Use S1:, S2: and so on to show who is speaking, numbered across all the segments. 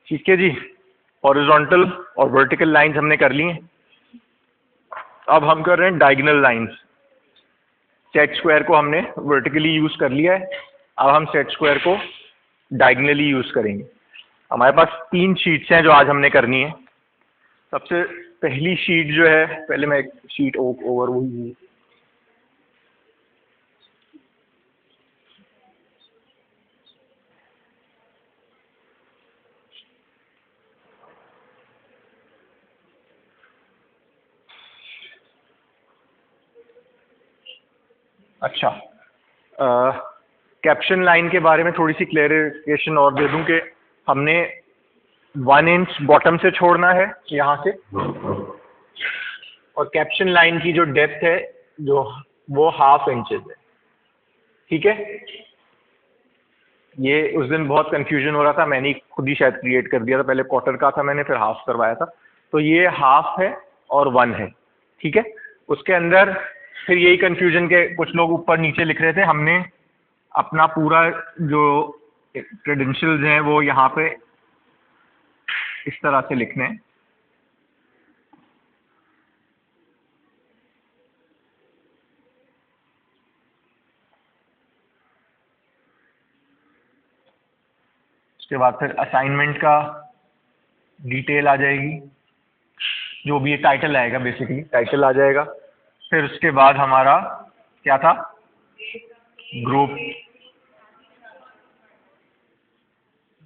S1: ठीक है जी, हॉरिजॉन्टल और वर्टिकल लाइंस हमने कर ली हैं। अब हम कर रहे हैं डायगोनल लाइंस। सेट स्क्वायर को हमने वर्टिकली यूज कर लिया है, अब हम सेट स्क्वायर को डायगोनली यूज करेंगे। हमारे पास 3 शीट्स हैं जो आज हमने करनी है। सबसे पहली शीट जो है, पहले मैं एक शीट ओवर हुई। अच्छा, कैप्शन लाइन के बारे में थोड़ी सी क्लेरिफिकेशन और दे दूं कि हमने 1 इंच बॉटम से छोड़ना है यहाँ से, और कैप्शन लाइन की जो डेप्थ है जो वो 1/2 इंचेस है। ठीक है, ये उस दिन बहुत कंफ्यूजन हो रहा था, मैंने खुद ही शायद क्रिएट कर दिया था। पहले क्वार्टर का था मैंने, फिर हाफ करवाया था। तो ये 1/2 है और 1 है। ठीक है, उसके अंदर फिर यही कंफ्यूजन के कुछ लोग ऊपर नीचे लिख रहे थे। हमने अपना पूरा जो क्रेडेंशियल्स हैं वो यहाँ पे इस तरह से लिखने हैं। उसके बाद फिर असाइनमेंट का डिटेल आ जाएगी, जो भी टाइटल आएगा, बेसिकली टाइटल आ जाएगा। फिर उसके बाद हमारा क्या था,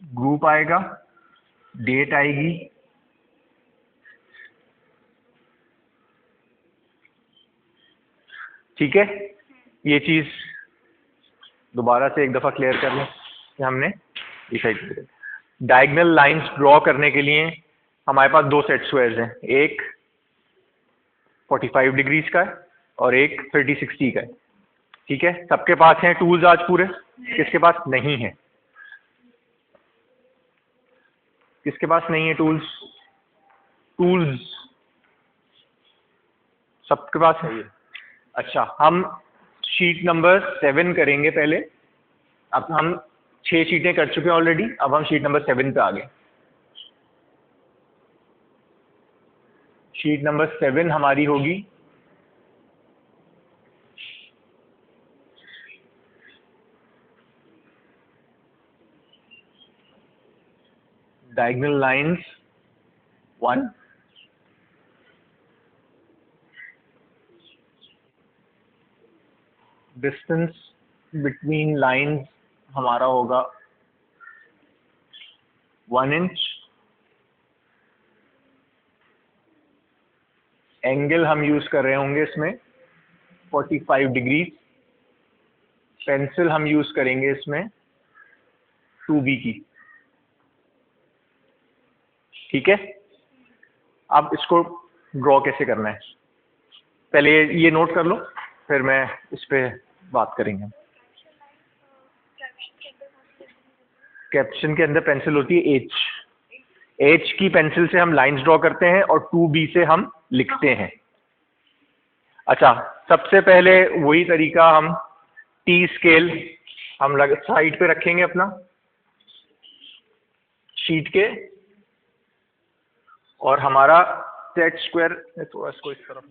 S1: ग्रुप आएगा, डेट आएगी, ठीक है। ये चीज दोबारा से एक दफा क्लियर कर लें कि हमने डिसाइड। डायगोनल लाइंस ड्रॉ करने के लिए हमारे पास 2 सेट स्क्वायर्स हैं, एक 45 डिग्रीज का है और एक 30-60 का है। ठीक है, सबके पास हैं टूल्स आज पूरे? किसके पास नहीं है? किसके पास नहीं है टूल्स? सबके पास है। अच्छा, हम शीट नंबर 7 करेंगे पहले। अब हम 6 शीटें कर चुके हैं ऑलरेडी, अब हम शीट नंबर 7 पे आ गए। शीट नंबर 7 हमारी होगी diagonal lines 1, distance between lines हमारा होगा 1 इंच। एंगल हम यूज कर रहे होंगे इसमें 45 डिग्री। पेंसिल हम यूज करेंगे इसमें 2B की। ठीक है, अब इसको ड्रॉ कैसे करना है पहले ये नोट कर लो, फिर मैं इस पे बात करेंगे। कैप्शन के अंदर पेंसिल होती है एच की पेंसिल से हम लाइंस ड्रॉ करते हैं और 2B से हम लिखते हैं। अच्छा, सबसे पहले वही तरीका, हम टी स्केल हम साइड पे रखेंगे अपना शीट के, और हमारा सेट स्क्वायर थोड़ा इसको इस तरफ,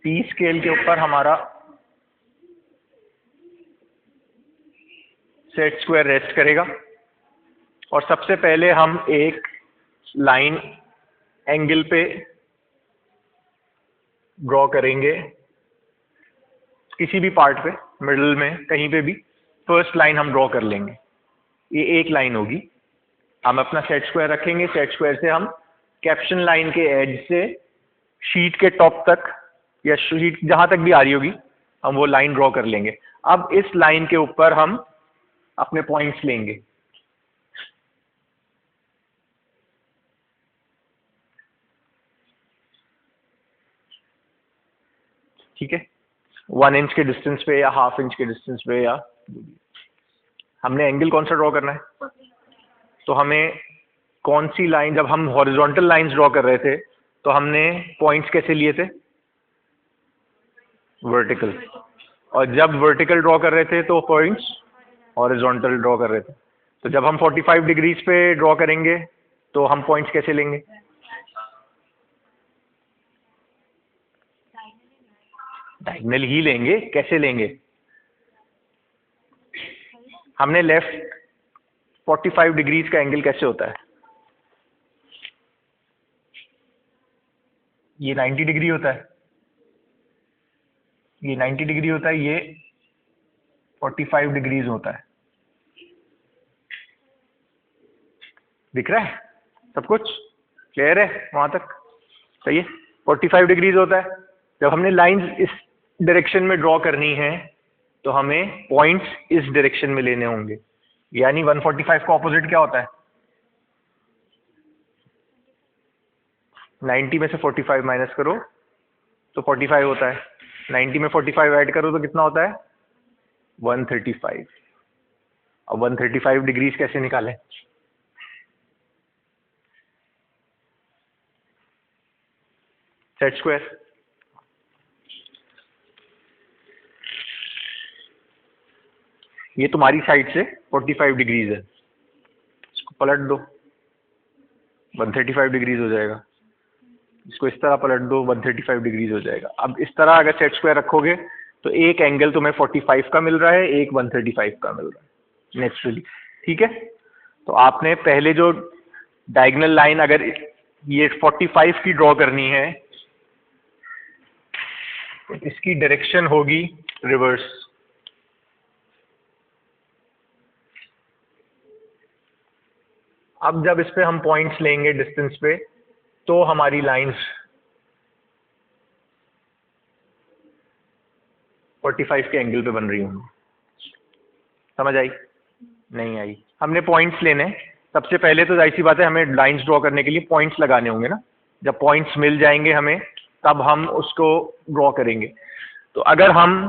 S1: टी स्केल के ऊपर हमारा सेट स्क्वायर रेस्ट करेगा। और सबसे पहले हम एक लाइन एंगल पे ड्रॉ करेंगे, किसी भी पार्ट पे, मिडल में कहीं पे भी फर्स्ट लाइन हम ड्रॉ कर लेंगे। ये एक लाइन होगी। हम अपना सेट स्क्वायर रखेंगे, सेट स्क्वायर से हम कैप्शन लाइन के एज से शीट के टॉप तक या शीट जहां तक भी आ रही होगी हम वो लाइन ड्रॉ कर लेंगे। अब इस लाइन के ऊपर हम अपने पॉइंट्स लेंगे। ठीक है, 1 इंच के डिस्टेंस पे या 1/2 इंच के डिस्टेंस पे, या हमने एंगल कौन सा ड्रॉ करना है? तो हमें कौन सी लाइन, जब हम हॉरिजॉन्टल लाइंस ड्रॉ कर रहे थे तो हमने पॉइंट्स कैसे लिए थे? वर्टिकल। और जब वर्टिकल ड्रॉ कर रहे थे तो पॉइंट्स हॉरिजॉन्टल ड्रॉ कर रहे थे। तो जब हम 45 डिग्रीज पे ड्रॉ करेंगे तो हम पॉइंट्स कैसे लेंगे? डायगोनल ही लेंगे। कैसे लेंगे? हमने लेफ्ट 45 डिग्रीज का एंगल कैसे होता है? ये 90 डिग्री होता है, ये 90 डिग्री होता है, ये 45 डिग्रीज होता है। दिख रहा है? सब कुछ क्लियर है वहां तक? सही है। 45 डिग्रीज होता है। जब हमने लाइंस इस डायरेक्शन में ड्रॉ करनी है तो हमें पॉइंट्स इस डायरेक्शन में लेने होंगे। यानी 145 का ऑपोजिट क्या होता है? 90 में से 45 माइनस करो तो 45 होता है। 90 में 45 ऐड करो तो कितना होता है? 135। अब 135 डिग्रीज कैसे निकालें? Set square. ये तुम्हारी साइड से 45 डिग्रीज है, इसको पलट दो 135 डिग्रीज हो जाएगा। इसको इस तरह पलट दो 135 डिग्रीज हो जाएगा। अब इस तरह अगर सेट स्क्वायर रखोगे तो एक एंगल तुम्हें 45 का मिल रहा है, एक 135 का मिल रहा है नेचुरली। ठीक है। तो आपने पहले जो डायगोनल लाइन अगर ये 45 की ड्रॉ करनी है तो इसकी डायरेक्शन होगी रिवर्स। अब जब इस पे हम पॉइंट्स लेंगे डिस्टेंस पे तो हमारी लाइंस 45 के एंगल पे बन रही होंगी। समझ आई? नहीं आई? हमने पॉइंट्स लेने हैं। सबसे पहले तो जाहिर सी बात है हमें लाइंस ड्रॉ करने के लिए पॉइंट्स लगाने होंगे ना। जब पॉइंट्स मिल जाएंगे हमें तब हम उसको ड्रॉ करेंगे। तो अगर हम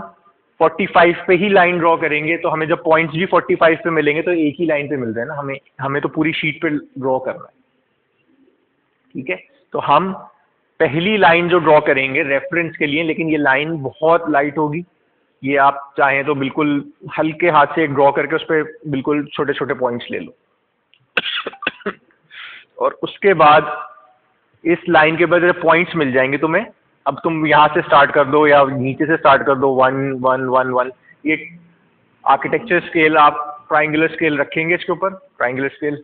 S1: 45 पे ही लाइन ड्रॉ करेंगे तो हमें जब पॉइंट्स भी 45 पे मिलेंगे तो एक ही लाइन पे मिल रहे हैं ना। हमें तो पूरी शीट पे ड्रॉ करना है। ठीक है। तो हम पहली लाइन जो ड्रॉ करेंगे रेफरेंस के लिए, लेकिन ये लाइन बहुत लाइट होगी। ये आप चाहें तो बिल्कुल हल्के हाथ से एक ड्रॉ करके उस पर बिल्कुल छोटे छोटे पॉइंट्स ले लो। और उसके बाद इस लाइन के बजाय पॉइंट्स मिल जाएंगे तुम्हें। अब तुम यहाँ से स्टार्ट कर दो या नीचे से स्टार्ट कर दो, 1 1 1 1। ये आर्किटेक्चर स्केल आप ट्राइंगुलर स्केल रखेंगे इसके ऊपर, ट्राइंगुलर स्केल।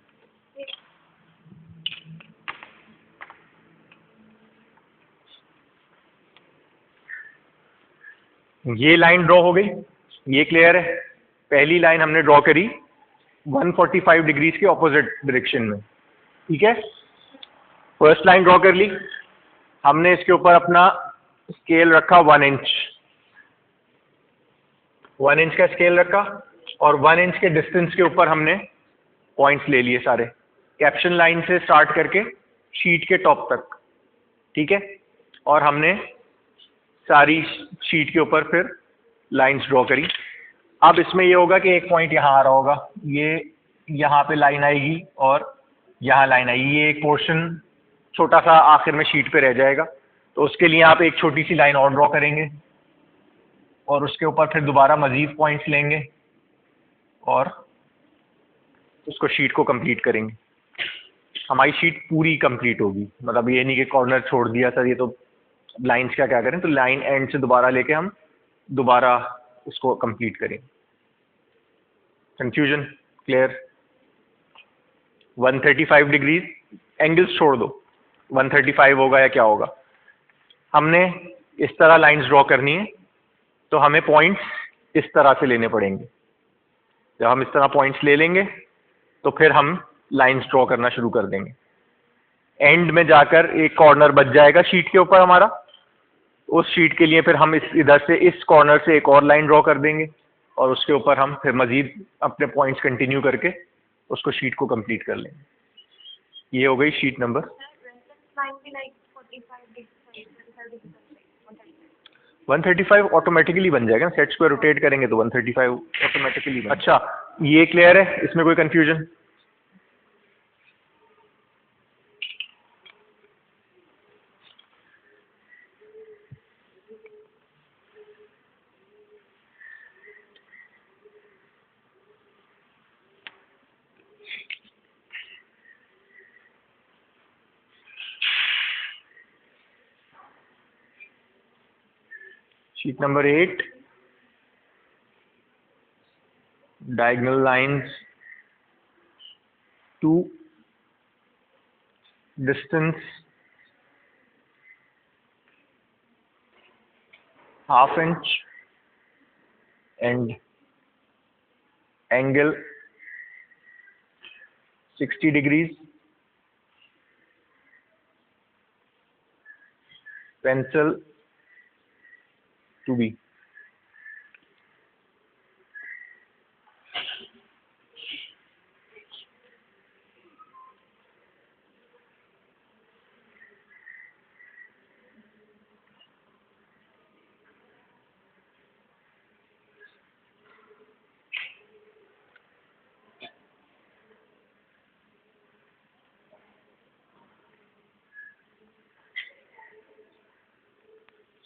S1: ये लाइन ड्रॉ हो गई, ये क्लियर है। पहली लाइन हमने ड्रॉ करी 145 डिग्रीज के ऑपोजिट डायरेक्शन में। ठीक है। फर्स्ट लाइन ड्रॉ कर ली हमने, इसके ऊपर अपना स्केल रखा 1 इंच, 1 इंच का स्केल रखा और 1 इंच के डिस्टेंस के ऊपर हमने पॉइंट्स ले लिए सारे, कैप्शन लाइन से स्टार्ट करके शीट के टॉप तक। ठीक है। और हमने सारी शीट के ऊपर फिर लाइंस ड्रॉ करी। अब इसमें ये होगा कि एक पॉइंट यहाँ आ रहा होगा, ये यहाँ पे लाइन आएगी और यहाँ लाइन आएगी। ये एक पोर्शन छोटा सा आखिर में शीट पे रह जाएगा। तो उसके लिए आप एक छोटी सी लाइन और ड्रॉ करेंगे और उसके ऊपर फिर दोबारा मजीद पॉइंट्स लेंगे और उसको शीट को कंप्लीट करेंगे। हमारी शीट पूरी कंप्लीट होगी। मतलब ये नहीं कि कॉर्नर छोड़ दिया सर, ये तो लाइंस क्या क्या करें, तो लाइन एंड से दोबारा लेके हम दोबारा उसको कंप्लीट करें। Confusion clear? 135 डिग्रीज एंगल्स छोड़ दो, 135 होगा या क्या होगा। हमने इस तरह लाइंस ड्रॉ करनी है तो हमें पॉइंट्स इस तरह से लेने पड़ेंगे। जब हम इस तरह पॉइंट्स ले लेंगे तो फिर हम लाइंस ड्रॉ करना शुरू कर देंगे। एंड में जाकर एक कॉर्नर बच जाएगा शीट के ऊपर हमारा। उस शीट के लिए फिर हम इस इधर से इस कॉर्नर से एक और लाइन ड्रॉ कर देंगे और उसके ऊपर हम फिर मजीद अपने पॉइंट्स कंटिन्यू करके उसको शीट को कंप्लीट कर लेंगे। ये हो गई शीट नंबर 135। ऑटोमेटिकली बन जाएगा ना, सेट स्क्वायर रोटेट करेंगे तो 135 ऑटोमेटिकली बन। अच्छा, ये क्लियर है? इसमें कोई confusion? Sheet number 8, diagonal lines 2, distance ½ inch and angle 60 degrees. Pencil to be.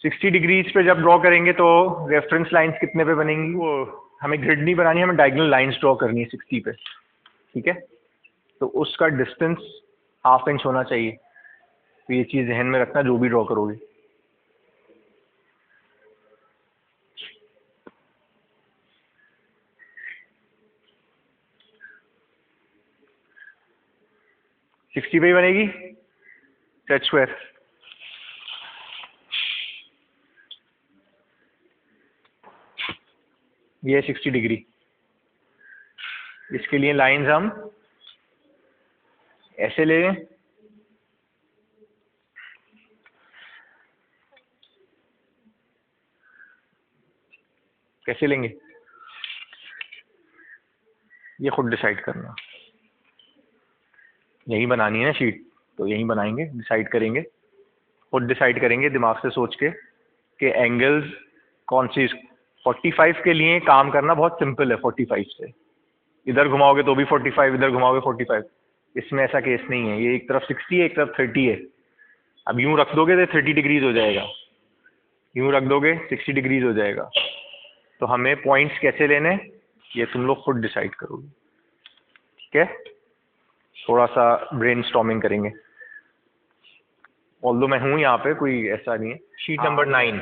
S1: Sixty degrees पे जब ड्रॉ करेंगे तो रेफरेंस लाइंस कितने पे बनेंगी? वो हमें ग्रिड नहीं बनानी है, हमें डायगोनल लाइंस ड्रॉ करनी है 60 पे, ठीक है? तो उसका डिस्टेंस ½ इंच होना चाहिए। तो ये चीज़ ध्यान में रखना जो भी ड्रॉ करोगे। सिक्सटी पे ही बनेगी सेट स्क्वायर। ये 60 डिग्री। इसके लिए लाइंस हम ऐसे ले लें, कैसे लेंगे ये खुद डिसाइड करना। यहीं बनानी है ना शीट, तो यहीं बनाएंगे, डिसाइड करेंगे, खुद डिसाइड करेंगे दिमाग से सोच के कि एंगल्स कौन सी। 45 के लिए काम करना बहुत सिंपल है। 45 से इधर घुमाओगे तो भी 45, इधर घुमाओगे 45। इसमें ऐसा केस नहीं है। ये एक तरफ 60 है, एक तरफ 30 है। अब यूं रख दोगे तो 30 डिग्रीज हो जाएगा, यूं रख दोगे 60 डिग्रीज हो जाएगा। तो हमें पॉइंट्स कैसे लेने ये तुम लोग खुद डिसाइड करोगे, ठीक है? थोड़ा सा ब्रेनस्टॉर्मिंग करेंगे। ऑल्दो मैं हूं यहाँ पे, कोई ऐसा नहीं है। Sheet number 9,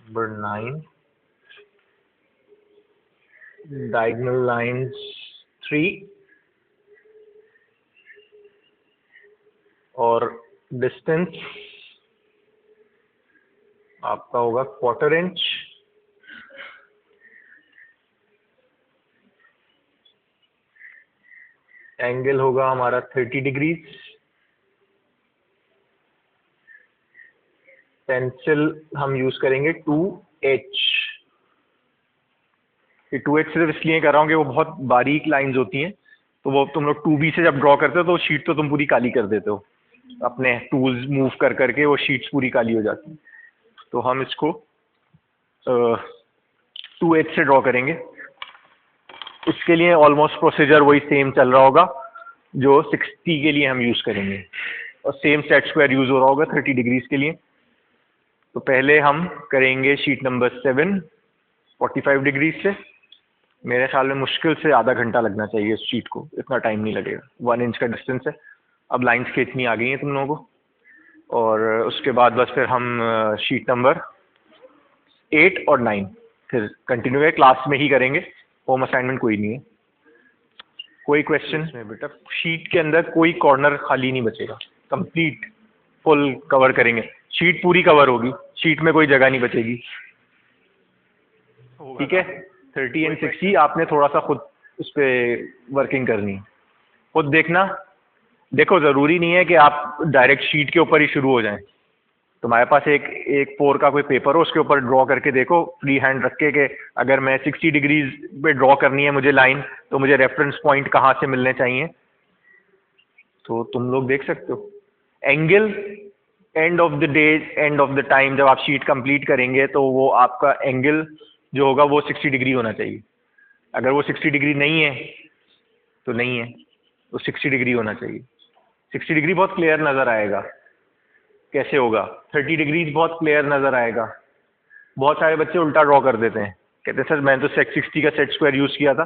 S1: number 9, diagonal lines 3 और डिस्टेंस आपका होगा 1/4 इंच। एंगल होगा हमारा 30 डिग्रीज। पेंसिल हम यूज करेंगे 2H। ये 2H सिर्फ इसलिए कर रहा हूँ कि वो बहुत बारीक लाइंस होती हैं, तो वो तुम लोग 2B से जब ड्रॉ करते हो तो शीट तो तुम पूरी काली कर देते हो, अपने टूल्स मूव कर करके वो शीट्स पूरी काली हो जाती हैं। तो हम इसको 2H से ड्रॉ करेंगे। इसके लिए ऑलमोस्ट प्रोसीजर वही सेम चल रहा होगा जो 60 के लिए हम यूज करेंगे, और सेम सेट स्क्वायर यूज हो रहा होगा 30 डिग्रीज के लिए। तो पहले हम करेंगे शीट नंबर 7 45 डिग्रीज से। मेरे ख्याल में मुश्किल से आधा घंटा लगना चाहिए इस शीट को, इतना टाइम नहीं लगेगा। 1 इंच का डिस्टेंस है। अब लाइंस खींचनी आ गई हैं तुम लोगों को, और उसके बाद बस फिर हम शीट नंबर 8 और 9 फिर कंटिन्यू है, क्लास में ही करेंगे। होम असाइनमेंट कोई नहीं है। कोई क्वेश्चन में बेटा? शीट के अंदर कोई कॉर्नर खाली नहीं बचेगा, कंप्लीट फुल कवर करेंगे। शीट पूरी कवर होगी, शीट में कोई जगह नहीं बचेगी, ठीक है? 30 एंड 60 आपने थोड़ा सा खुद उस पर वर्किंग करनी है, खुद देखना। देखो ज़रूरी नहीं है कि आप डायरेक्ट शीट के ऊपर ही शुरू हो जाएं। तुम्हारे पास एक 4 का कोई पेपर हो, उसके ऊपर ड्रॉ करके देखो फ्री हैंड रख के कि अगर मैं 60 डिग्रीज पे ड्रॉ करनी है मुझे लाइन, तो मुझे रेफरेंस पॉइंट कहाँ से मिलने चाहिए, तो तुम लोग देख सकते हो। Angle end of the day, end of the time, जब आप शीट कंप्लीट करेंगे तो वो आपका एंगल जो होगा वो 60 डिग्री होना चाहिए। अगर वो 60 डिग्री नहीं है तो नहीं है, तो 60 डिग्री होना चाहिए। 60 डिग्री बहुत क्लियर नज़र आएगा। कैसे होगा? 30 डिग्रीज बहुत क्लियर नज़र आएगा। बहुत सारे बच्चे उल्टा ड्रॉ कर देते हैं, कहते हैं सर मैंने तो 60 का सेट स्क्वायर यूज़ किया था,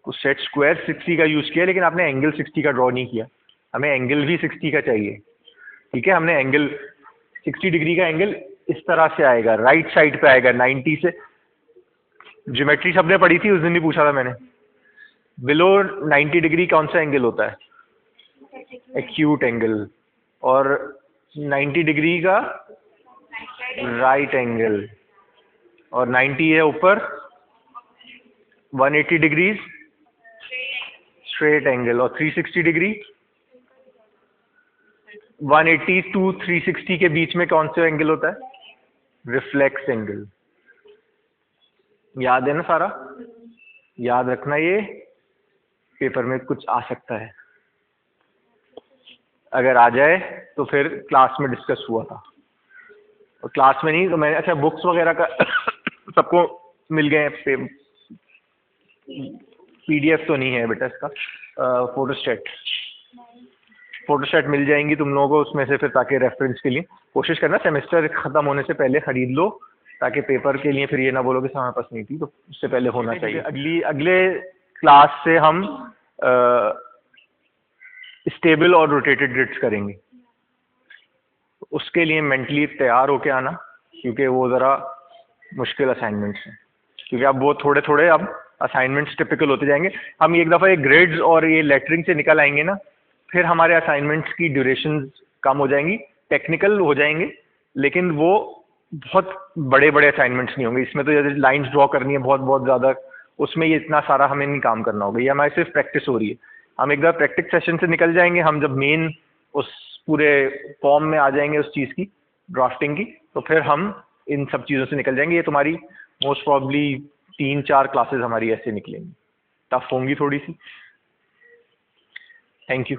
S1: तो सेट स्क्वायर 60 का यूज़ किया, लेकिन आपने एंगल 60 का ड्रॉ नहीं किया। हमें एंगल भी 60 का चाहिए, ठीक है। हमने एंगल 60 डिग्री का एंगल इस तरह से आएगा, राइट साइड पे आएगा 90 से। ज्योमेट्री सबने पढ़ी थी, उस दिन भी पूछा था मैंने। बिलो 90 डिग्री कौन सा एंगल होता है? Acute angle. और 90 डिग्री का राइट एंगल। और 90 है ऊपर 180 डिग्रीज स्ट्रेट एंगल। और 360 डिग्री 180 टू 360 के बीच में कौन सा एंगल होता है? Reflex angle. याद है ना सारा? याद रखना, ये पेपर में कुछ आ सकता है। अगर आ जाए तो फिर क्लास में डिस्कस हुआ था, और क्लास में नहीं तो मैंने, अच्छा बुक्स वगैरह का सबको मिल गए? पीडीएफ तो नहीं है बेटा इसका, फोटोस्टेट मिल जाएंगी तुम लोगों को उसमें से, फिर ताकि रेफरेंस के लिए कोशिश करना सेमेस्टर खत्म होने से पहले खरीद लो, ताकि पेपर के लिए फिर ये ना बोलो कि हमारे पास नहीं थी, तो उससे पहले होना चाहिए। अगले क्लास से हम स्टेबल और रोटेटेड ग्रिड्स करेंगे। उसके लिए मेंटली तैयार होके आना, क्योंकि वो ज़रा मुश्किल असाइनमेंट्स हैं, क्योंकि अब वो थोड़े थोड़े अब असाइनमेंट्स टिपिकल होते जाएंगे। हम एक दफ़ा ये ग्रिड्स और ये लेटरिंग से निकल आएंगे ना, फिर हमारे असाइनमेंट्स की ड्यूरेशन कम हो जाएंगी, टेक्निकल हो जाएंगे, लेकिन वो बहुत बड़े बड़े असाइनमेंट्स नहीं होंगे। इसमें तो जैसे लाइंस ड्रॉ करनी है बहुत बहुत ज़्यादा, उसमें ये इतना सारा हमें नहीं काम करना होगा, ये हमारी सिर्फ प्रैक्टिस हो रही है। हम एक बार प्रैक्टिस सेशन से निकल जाएंगे, हम जब मेन उस पूरे फॉर्म में आ जाएंगे उस चीज़ की, ड्राफ्टिंग की, तो फिर हम इन सब चीज़ों से निकल जाएंगे। ये तुम्हारी मोस्ट प्रॉब्ली 3-4 क्लासेस हमारी ऐसे निकलेंगी, टफ होंगी थोड़ी सी। Thank you.